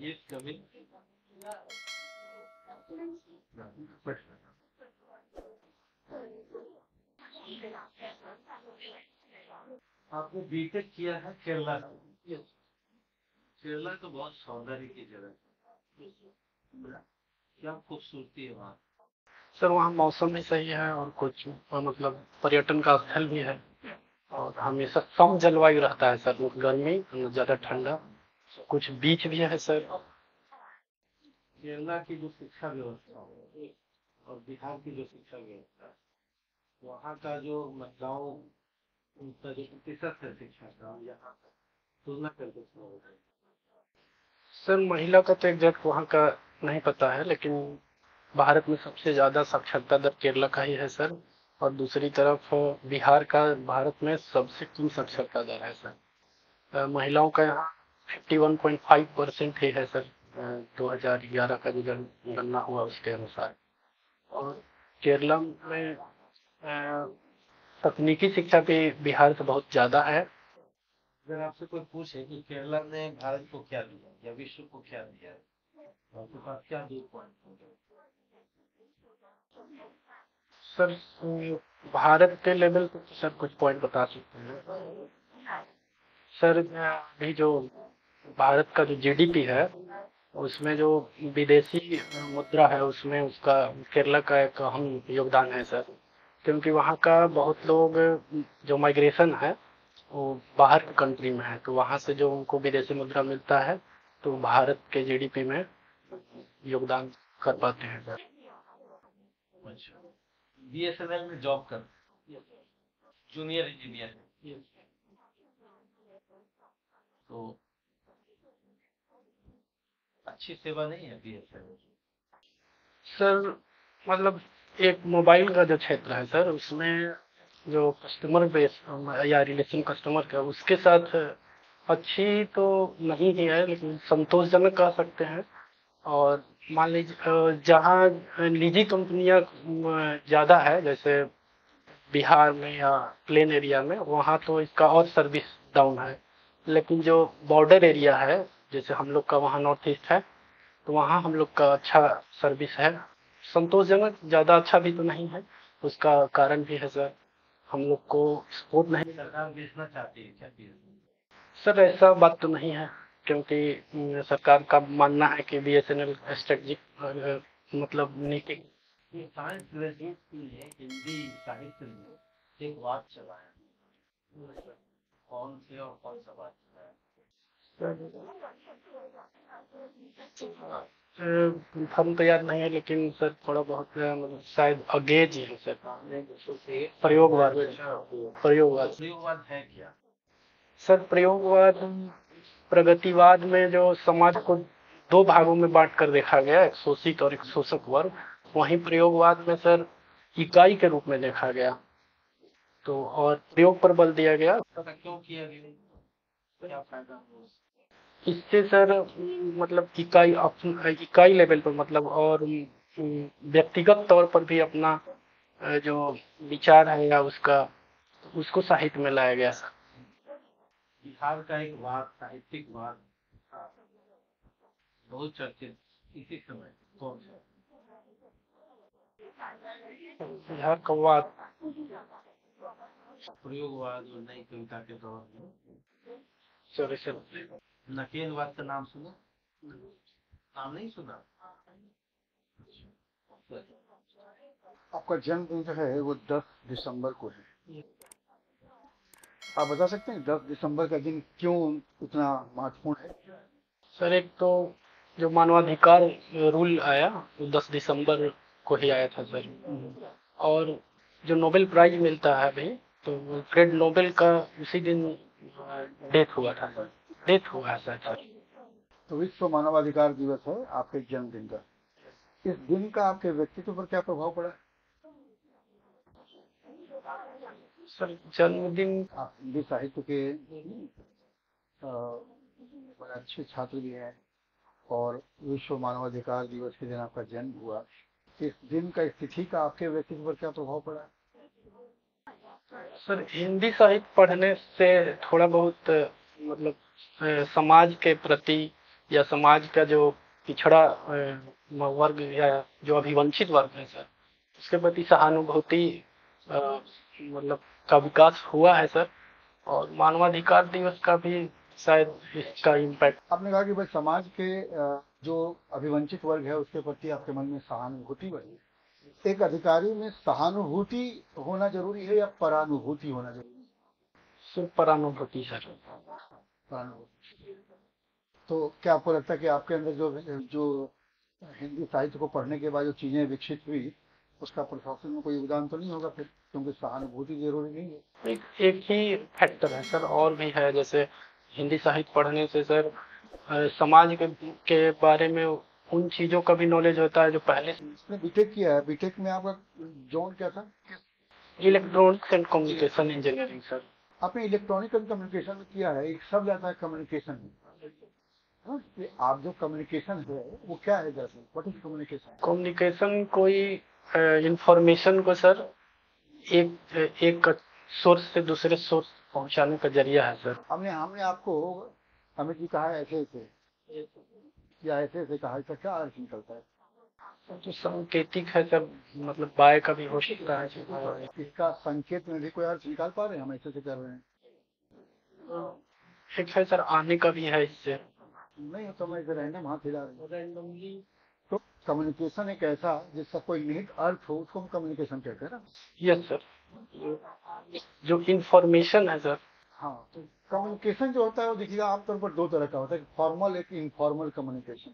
ये कभी आपने बीटेक किया है केरला से। केरला तो बहुत सौंदर्य की जगह है, क्या खूबसूरती है वहाँ। सर वहाँ मौसम भी सही है और कुछ मतलब पर्यटन का स्थल भी है और हमेशा कम जलवायु रहता है सर, न गर्मी न ज़्यादा ठंडा, कुछ बीच भी है सर। केरला की जो शिक्षा व्यवस्था है और बिहार की जो शिक्षा व्यवस्था है, वहाँ का जो महिलाओं उनका जो प्रतिशत है शिक्षा का, और यहाँ का तुलना करके उसमें होता है। सर महिला का तो एग्जैक्ट वहाँ का नहीं पता है, लेकिन भारत में सबसे ज़्यादा साक्षरता दर केरला का ही है सर। और दूसरी तरफ बिहार का भारत में सबसे कम साक्षरता दर है सर। महिलाओं का यहाँ 51.5% ही है सर। 2011 का जो गणना हुआ उसके अनुसार। और केरला में तकनीकी शिक्षा भी बिहार से बहुत ज़्यादा है। अगर आपसे कोई पूछे कि केरला ने भारत को क्या दिया या विश्व को क्या दिया, तो आपके पास क्या दो पॉइंट होंगे? सर भारत के लेवल पे तो सर कुछ पॉइंट बता सकते हैं सर। अभी जो भारत का जो जीडीपी है उसमें जो विदेशी मुद्रा है उसमें उसका केरला का एक अहम योगदान है सर। क्योंकि वहाँ का बहुत लोग जो माइग्रेशन है वो बाहर की कंट्री में है, तो वहाँ से जो उनको विदेशी मुद्रा मिलता है तो भारत के जीडीपी में योगदान कर पाते हैं सर। अच्छा, बीएसएनएल में जॉब कर जूनियर इंजीनियर है, तो अच्छी सेवा नहीं है बीएसएनएल। सर मतलब एक मोबाइल का जो क्षेत्र है सर उसमें जो कस्टमर बेस या रिलेशन कस्टमर का उसके साथ अच्छी तो नहीं ही है, लेकिन संतोषजनक कह सकते हैं। और मान लीजिए जहाँ निजी कंपनियां ज़्यादा है जैसे बिहार में या प्लेन एरिया में, वहाँ तो इसका और सर्विस डाउन है। लेकिन जो बॉर्डर एरिया है जैसे हम लोग का वहाँ नॉर्थ ईस्ट है, तो वहाँ हम लोग का अच्छा सर्विस है। संतोषजनक ज़्यादा अच्छा भी तो नहीं है, उसका कारण भी है सर, हम लोग को सपोर्ट नहीं। सरकार बेचना चाहती है क्या बीएसएनएल? सर ऐसा बात तो नहीं है, क्योंकि सरकार का मानना है कि बीएसएनएल स्ट्रेटेजिक मतलब नीति। ये साइंस ग्रेजुएट के लिए हिंदी साहित्य में एक वाद चला है, कौन से और कौन सा वाद चला है? हम तो याद नहीं है, लेकिन सर थोड़ा बहुत मतलब शायद अगेज है सर। प्रयोगवाद। प्रयोगवाद। प्रयोगवाद है क्या? सर प्रयोगवाद प्रगतिवाद में जो समाज को दो भागों में बांट कर देखा गया, एक शोषित और एक शोषक वर्ग, वहीं प्रयोगवाद में सर इकाई के रूप में देखा गया, तो और प्रयोग पर बल दिया गया। पता क्यों किया गया, क्या फायदा हुआ उससे? इससे सर मतलब इकाई लेवल पर मतलब और व्यक्तिगत तौर पर भी अपना जो विचार है या उसका उसको साहित्य में लाया गया सर। बिहार का एक वाद, साहित्यिक वाद था, बहुत चर्चित इसी समय, कौन सा? बिहार का वाद। प्रयोगवाद और नई कविता के दौर में सॉरी सर। नकेलवाद का नाम सुना? नाम नहीं सुना? आपका जन्मदिन जो है वो 10 दिसंबर को है। आप बता सकते हैं 10 दिसंबर का दिन क्यों इतना महत्वपूर्ण है? सर एक तो जो मानवाधिकार रूल आया वो 10 दिसंबर को ही आया था सर। और जो नोबेल प्राइज मिलता है अभी, तो फ्रेड नोबेल का उसी दिन डेथ हुआ था सर। डेथ हुआ है सर। तो विश्व मानवाधिकार दिवस है आपके जन्मदिन का। इस दिन का आपके व्यक्तित्व पर क्या प्रभाव पड़ा? सर जन्मदिन। आप हिंदी साहित्य के बड़े अच्छे छात्र भी हैं और विश्व मानवाधिकार दिवस के दिन आपका जन्म हुआ। इस दिन का, इस तिथि का आपके व्यक्तित्व पर क्या प्रभाव पड़ा? सर हिंदी साहित्य पढ़ने से थोड़ा बहुत मतलब समाज के प्रति या समाज का जो पिछड़ा वर्ग या जो अभिवंचित वर्ग है सर, उसके प्रति सहानुभूति मतलब का विकास हुआ है सर। और मानवाधिकार दिवस का भी शायद इसका इम्पैक्ट। आपने कहा कि भाई समाज के जो अभिवंचित वर्ग है उसके प्रति आपके मन में सहानुभूति बढ़ी। एक अधिकारी में सहानुभूति होना जरूरी है या परानुभूति होना जरूरी है? सिर्फ परानुभूति सर। परानुभूति। तो क्या आपको लगता है कि आपके अंदर जो जो हिंदी साहित्य को पढ़ने के बाद जो चीजें विकसित हुई उसका प्रशासन में कोई योगदान तो नहीं होगा फिर, क्योंकि सहानुभूति जरूरी नहीं है? एक ही फैक्टर है सर, और भी है। जैसे हिंदी साहित्य पढ़ने से सर समाज के बारे में उन चीजों का भी नॉलेज होता है जो पहले। इसने बीटेक किया है, बीटेक में आपका जोन क्या था? Electronics and communication engineering sir. आपने इलेक्ट्रॉनिक एंड कम्युनिकेशन में किया है, एक शब्द आता है कम्युनिकेशन। आप जो कम्युनिकेशन है वो क्या है दरअसल? What is communication? कम्युनिकेशन कोई इंफॉर्मेशन को सर एक सोर्स से दूसरे सोर्स पहुंचाने का जरिया है सर। हमने आपको अमित जी कहा है ऐसे ऐसे या ऐसे ऐसे कहा, इसका क्या अर्थ निकलता है? तो सांकेतिक है सर, मतलब बाय का भी हो सकता है। इसका संकेत में भी कोई अर्थ निकाल पा रहे हैं? हम ऐसे से कर रहे हैं। एक है सर आने का भी है इससे। नहीं तो मैं रैंडम हाथ हिला रही हूँ रैंडमली। तो कम्युनिकेशन एक ऐसा जिसका कोई निहित अर्थ हो उसको हम कम्युनिकेशन कहते हैं ना? Yes sir. जो इंफॉर्मेशन है सर। हाँ, तो कम्युनिकेशन जो होता है वो देखिएगा आमतौर पर दो तरह का होता है, फॉर्मल एक इनफॉर्मल कम्युनिकेशन।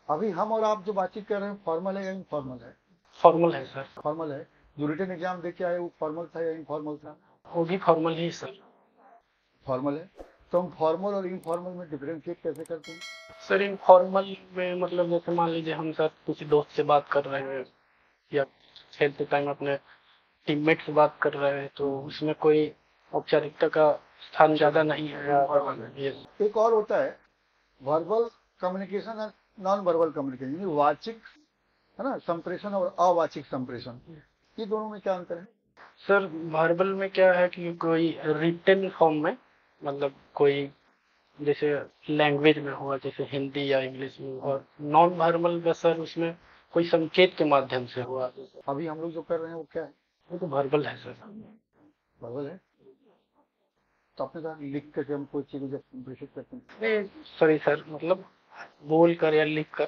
अभी हम और आप जो बातचीत कर रहे हैं फॉर्मल है या इनफॉर्मल है? फॉर्मल है सर। फॉर्मल है। जो रिटन एग्जाम दे के आए वो फॉर्मल था या इनफॉर्मल था? वो भी फॉर्मल ही सर। फॉर्मल है। तो हम फॉर्मल और इनफॉर्मल में डिफरेंशिएट कैसे करते हैं? सर इनफॉर्मल में मतलब जैसे मान लीजिए हम सर किसी दोस्त से बात कर रहे हैं या खेलते टाइम अपने टीममेट से बात कर रहे हैं तो उसमें कोई औपचारिकता का स्थान ज्यादा नहीं है। यस। एक और होता है वर्बल कम्युनिकेशन और नॉन वर्बल कम्युनिकेशन, यानी वाचिक है ना संप्रेषण और अवाचिक संप्रेषण, ये दोनों में क्या अंतर है? सर वर्बल में क्या है कि कोई रिटन फॉर्म में, मतलब कोई जैसे लैंग्वेज में हुआ जैसे हिंदी या इंग्लिश में, और नॉन वर्बल में सर उसमें कोई संकेत के माध्यम से हुआ। अभी हम लोग जो कर रहे हैं वो क्या है? वो तो वर्बल है सर। वर्बल है। तो आपने कहा लिख करके हम कोई चीज जब संप्रेषित करते हैं। नहीं सॉरी सर, मतलब बोल कर या लिख कर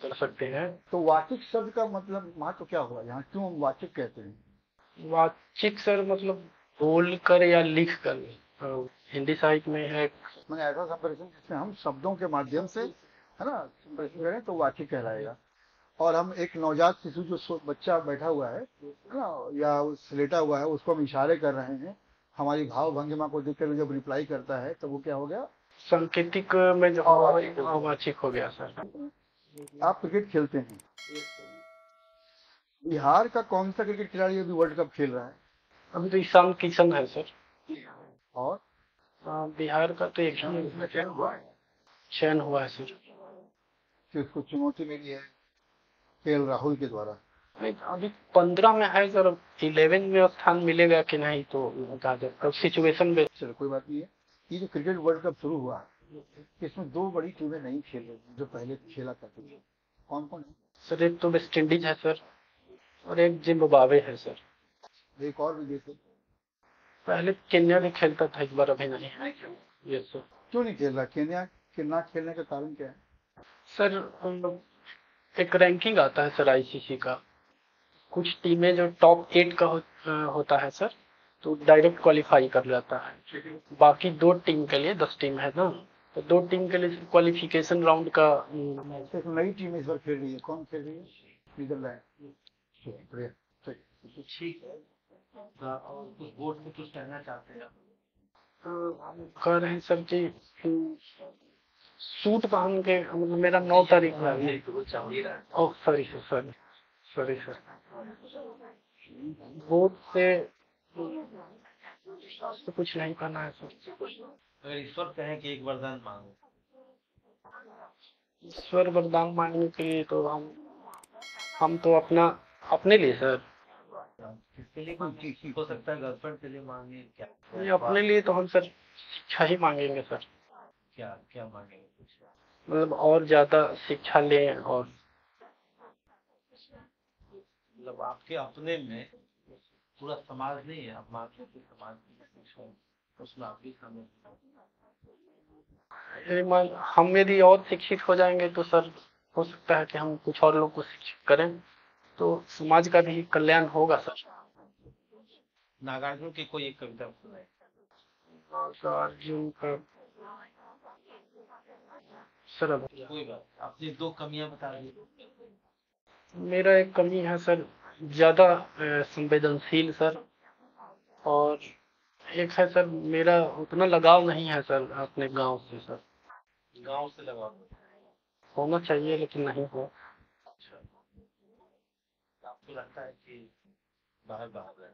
कर सकते हैं। तो वाचिक शब्द का मतलब महत्व क्या हुआ यहाँ, क्यों हम वाचिक कहते हैं? वाचिक सर मतलब बोल कर या लिख कर। हिंदी साहित्य में है मैंने ऐसा संप्रेषण जिसमें हम शब्दों के माध्यम से है ना संप्रेषण करें तो वाचिक कहलाएगा। और हम एक नवजात शिशु जो बच्चा बैठा हुआ है ना या लेटा हुआ है उसको हम इशारे कर रहे हैं, हमारी भाव भंगिमा को देखकर जब रिप्लाई करता है तो वो क्या हो गया? सांकेतिक में जो अवाचिक हो गया सर। आप क्रिकेट खेलते हैं, बिहार का कौन सा क्रिकेट खिलाड़ी अभी वर्ल्ड कप खेल रहा है? अभी तो ईशान किशन है सर। और बिहार का तो एक ही चयन हुआ है सर। कि उसको चुनौती मिली है केएल राहुल के द्वारा। नहीं अभी 15 में है सर, 11 में स्थान मिलेगा कि नहीं तो बता दो, अब सिचुएशन बेस्ड। चलो कोई बात नहीं है। ये जो क्रिकेट वर्ल्ड कप शुरू हुआ इसमें दो बड़ी टीमें नहीं खेल रही जो पहले खेला करती थी, कौन कौन है? सर एक तो वेस्ट इंडीज है सर और एक जिम्बाब्वे है सर। एक और भी देश है। पहले केन्या भी खेलता था, इस बार अभी नहीं है। Yes sir. क्यों नहीं खेल रहा केन्या के? ना खेलने का कारण क्या है? सर एक रैंकिंग आता है सर आईसीसी का, कुछ टीमें जो टॉप 8 का होता है सर तो डायरेक्ट क्वालिफाई कर जाता है। बाकी 2 टीम के लिए 10 टीम है ना, तो 2 टीम के लिए क्वालिफिकेशन राउंड का। एक नई टीम इस बार खेल रही है, कौन खेल रही है? नीदरलैंड। ठीक है। और कुछ बोर्ड में कुछ कहना चाहते हैं? कह रहे हैं सर कि सूट पहन के, मतलब मेरा 9 तारीख है। Oh sorry sir, sorry sorry sir. Board से तो कुछ नहीं करना है सर। अगर ईश्वर कहें कि एक वरदान मांगो? ईश्वर वरदान मांगने के लिए तो हम तो अपने लिए सर। किसके लिए हो सकता है? गर्लफ्रेंड के लिए मांगे क्या? ये अपने लिए तो हम सर शिक्षा ही मांगेंगे सर। क्या क्या मांगेंगे कुछ? मतलब और ज्यादा शिक्षा लें। और मतलब आपके अपने में पूरा समाज नहीं है, आप मानते हैं कि समाज की शिक्षा है, उसमें आप भी शामिल हैं। हम यदि और शिक्षित हो जाएंगे तो सर हो सकता है कि हम कुछ और लोग को शिक्षित करें, तो समाज का भी कल्याण होगा सर। नागार्जुन की कोई एक कविता सुनाए। नागार्जुन का सर अभी कोई बात, अपनी 2 कमियां बता दीजिए। मेरा एक कमी है सर, ज्यादा संवेदनशील सर। और एक है सर, मेरा उतना लगाव नहीं है सर अपने गांव से सर। गांव से लगाओ। होना चाहिए लेकिन नहीं हो। अच्छा, आपको लगता है कि बाहर बाहर है?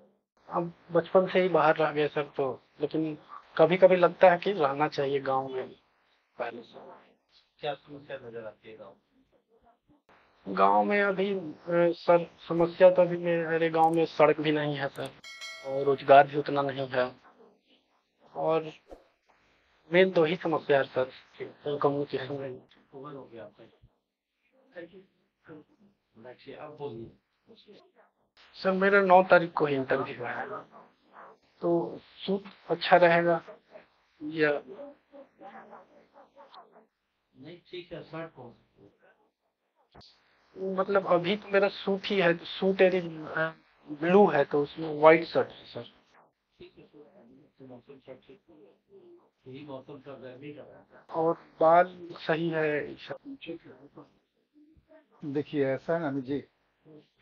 अब बचपन से ही बाहर रह गए सर, तो लेकिन कभी कभी लगता है कि रहना चाहिए गांव में पहले से। क्या समस्या नजर आती है गाँव? गांव में अभी सर समस्या तो अभी मेरे गांव में सड़क भी नहीं है सर, और रोजगार भी उतना नहीं है। और मेन 2 ही समस्या है सर कम्युनिकेशन में। ओवर हो गया आपका। बैठिए, अब बोलिए। सर मेरा 9 तारीख को ही इंटरव्यू है, तो सूट अच्छा रहेगा या नहीं ठीक है, शर्ट कौन मतलब अभी तो मेरा सूट ही है, तो सूट यदि ब्लू है तो उसमें व्हाइट शर्ट है सर। ठीक है, तो मौसम सब ठीक है, यही मौसम सब गर्मी का रहता है। और बाल सही है सब। ठीक है। देखिए ऐसा है ना अमित जी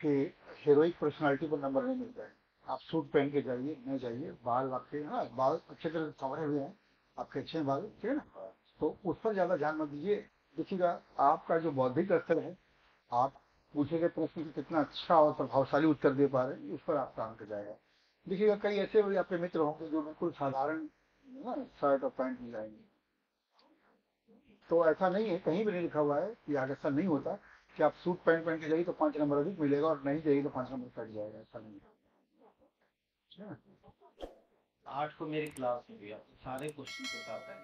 कि हीरोइक पर्सनालिटी पर नंबर नहीं मिलता है। आप सूट पहन के जाइए, न जाइए, बाल आपके हाँ बाल अच्छे तरह से संवरे हुए हैं, आपके अच्छे हैं बाल, ठीक है ना, तो उस पर ज्यादा ध्यान मत दीजिए। देखिएगा आपका जो बौद्धिक स्तर है, आप पूछे गए प्रश्न की कितना अच्छा और प्रभावशाली उत्तर दे पा रहे हैं, उस पर आपका अंक जाएगा। देखिएगा कई ऐसे भी आपके मित्र होंगे जो बिल्कुल साधारण ना शर्ट और पैंट में जाएंगे, तो ऐसा नहीं है, कहीं भी नहीं लिखा हुआ है कि ऐसा नहीं होता कि आप सूट पैंट पहन के जाइए तो 5 नंबर अधिक मिलेगा और नहीं जाइए तो 5 नंबर कट जाएगा, ऐसा नहीं है। 8 को मेरी क्लास में भी आपको सारे क्वेश्चन बताता है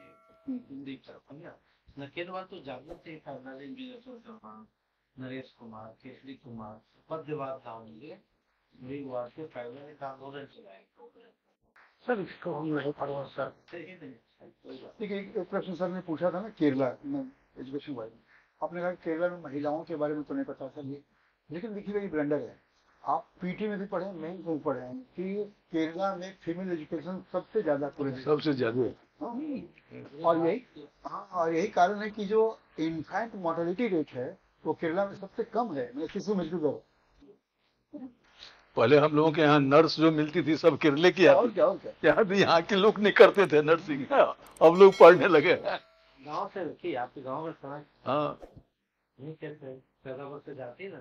हिंदी तरफ है ना। नकेलवा तो जागरूक थे, नलिन विजय शर्मा, नरेश कुमार, केसरी कुमार, पद्यवाद नाम लिए वाद के पहले का आंदोलन चलाए। सर इसको हम नहीं पढ़ा सर। सही नहीं। देखिए एक प्रश्न सर ने पूछा था ना केरला में एजुकेशन वाइज, आपने कहा केरला में महिलाओं के बारे में तो नहीं पता सर ये, लेकिन देखिएगा ये ब्लंडर है। आप पीटी में भी पढ़े, मेंस में भी पढ़े हैं कि केरला में फीमेल एजुकेशन सबसे ज्यादा पूरे देश में। सबसे ज्यादा और यही हाँ, और यही कारण है कि जो इन्फेंट मोर्टेलिटी रेट है वो केरला में सबसे कम है, मतलब शिशु मृत्यु दर। पहले हम लोगों के यहाँ नर्स जो मिलती थी सब केरले की और आती, क्या और क्या यहाँ भी यहाँ के लोग नहीं करते थे नर्सिंग, अब लोग पढ़ने लगे। गाँव से रखिए, आपके गाँव में समझ हाँ नहीं कहते, पैदा से जाती है ना।